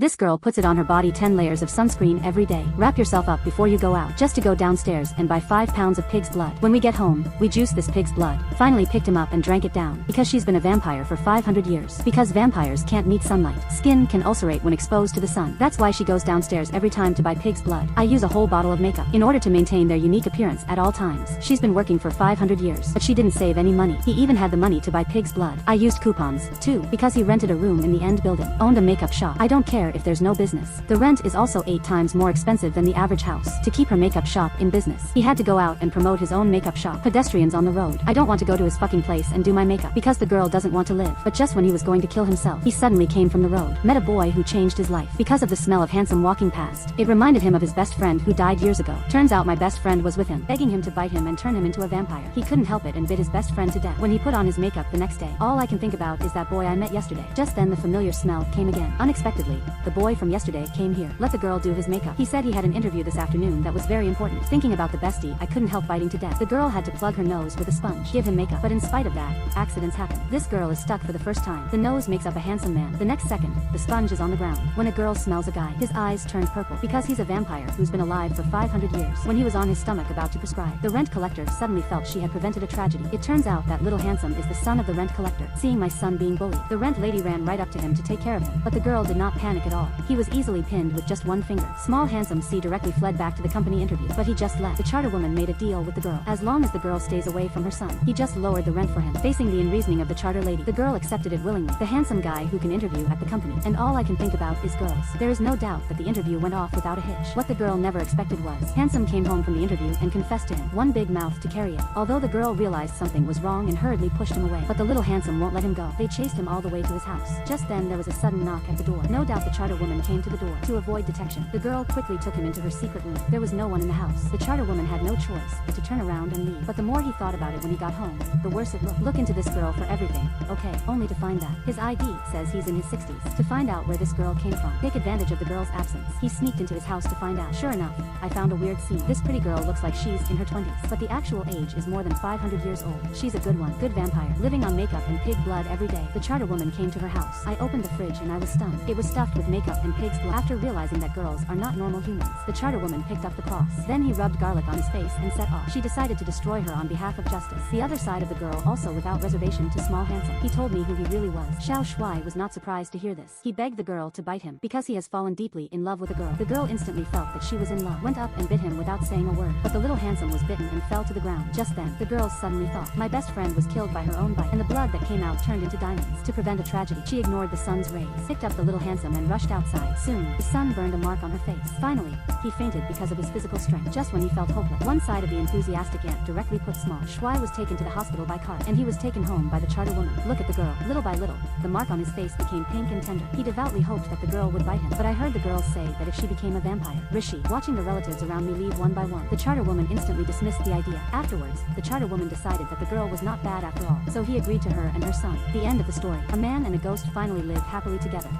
This girl puts it on her body 10 layers of sunscreen every day. Wrap yourself up before you go out, just to go downstairs and buy 5 pounds of pig's blood. When we get home, we juice this pig's blood. Finally picked him up and drank it down. Because she's been a vampire for 500 years. Because vampires can't meet sunlight. Skin can ulcerate when exposed to the sun. That's why she goes downstairs every time to buy pig's blood. I use a whole bottle of makeup in order to maintain their unique appearance at all times. She's been working for 500 years, but she didn't save any money. He even had the money to buy pig's blood. I used coupons, too, because he rented a room in the end building, owned a makeup shop. I don't care if there's no business. The rent is also 8 times more expensive than the average house. To keep her makeup shop in business, he had to go out and promote his own makeup shop. Pedestrians on the road. I don't want to go to his fucking place and do my makeup because the girl doesn't want to live. But just when he was going to kill himself, he suddenly came from the road. Met a boy who changed his life because of the smell of handsome walking past. It reminded him of his best friend who died years ago. Turns out my best friend was with him, begging him to bite him and turn him into a vampire. He couldn't help it and bit his best friend to death. When he put on his makeup the next day, all I can think about is that boy I met yesterday. Just then the familiar smell came again. Unexpectedly, the boy from yesterday came here. Let the girl do his makeup. He said he had an interview this afternoon that was very important. Thinking about the bestie, I couldn't help biting to death. The girl had to plug her nose with a sponge, give him makeup. But in spite of that, accidents happen. This girl is stuck for the first time. The nose makes up a handsome man. The next second, the sponge is on the ground. When a girl smells a guy, his eyes turn purple because he's a vampire who's been alive for 500 years. When he was on his stomach about to prescribe, the rent collector suddenly felt she had prevented a tragedy. It turns out that little handsome is the son of the rent collector. Seeing my son being bullied, the rent lady ran right up to him to take care of him. But the girl did not panic at all. He was easily pinned with just one finger. Small handsome C directly fled back to the company interview, but he just left. The charter woman made a deal with the girl. As long as the girl stays away from her son, he just lowered the rent for him. Facing the unreasoning of the charter lady, the girl accepted it willingly. The handsome guy who can interview at the company. And all I can think about is girls. There is no doubt that the interview went off without a hitch. What the girl never expected was, handsome came home from the interview and confessed to him. One big mouth to carry it. Although the girl realized something was wrong and hurriedly pushed him away, but the little handsome won't let him go. They chased him all the way to his house. Just then there was a sudden knock at the door. No doubt the charter woman came to the door. To avoid detection, the girl quickly took him into her secret room. There was no one in the house. The charter woman had no choice but to turn around and leave. But the more he thought about it when he got home, the worse it looked. Look into this girl for everything, okay? Only to find that his ID says he's in his 60s. To find out where this girl came from, take advantage of the girl's absence. He sneaked into his house to find out. Sure enough, I found a weird scene. This pretty girl looks like she's in her 20s, but the actual age is more than 500 years old. She's a good one, good vampire, living on makeup and pig blood every day. The charter woman came to her house. I opened the fridge and I was stunned. It was stuffed with makeup and pig's blood. After realizing that girls are not normal humans, the charter woman picked up the cross. Then he rubbed garlic on his face and set off. She decided to destroy her on behalf of justice. The other side of the girl also without reservation to small handsome. He told me who he really was. Xiao Shuai was not surprised to hear this. He begged the girl to bite him because he has fallen deeply in love with a girl. The girl instantly felt that she was in love, went up and bit him without saying a word. But the little handsome was bitten and fell to the ground. Just then, the girl suddenly thought, my best friend was killed by her own bite, and the blood that came out turned into diamonds. To prevent a tragedy, she ignored the sun's rays, picked up the little handsome and rushed outside. Soon, the sun burned a mark on her face. Finally, he fainted because of his physical strength. Just when he felt hopeless, one side of the enthusiastic ant directly put small Shuai was taken to the hospital by cart, and he was taken home by the charter woman. Look at the girl. Little by little, the mark on his face became pink and tender. He devoutly hoped that the girl would bite him, but I heard the girls say that if she became a vampire, Rishi, watching the relatives around me leave one by one, the charter woman instantly dismissed the idea. Afterwards, the charter woman decided that the girl was not bad after all, so he agreed to her and her son. The end of the story. A man and a ghost finally lived happily together.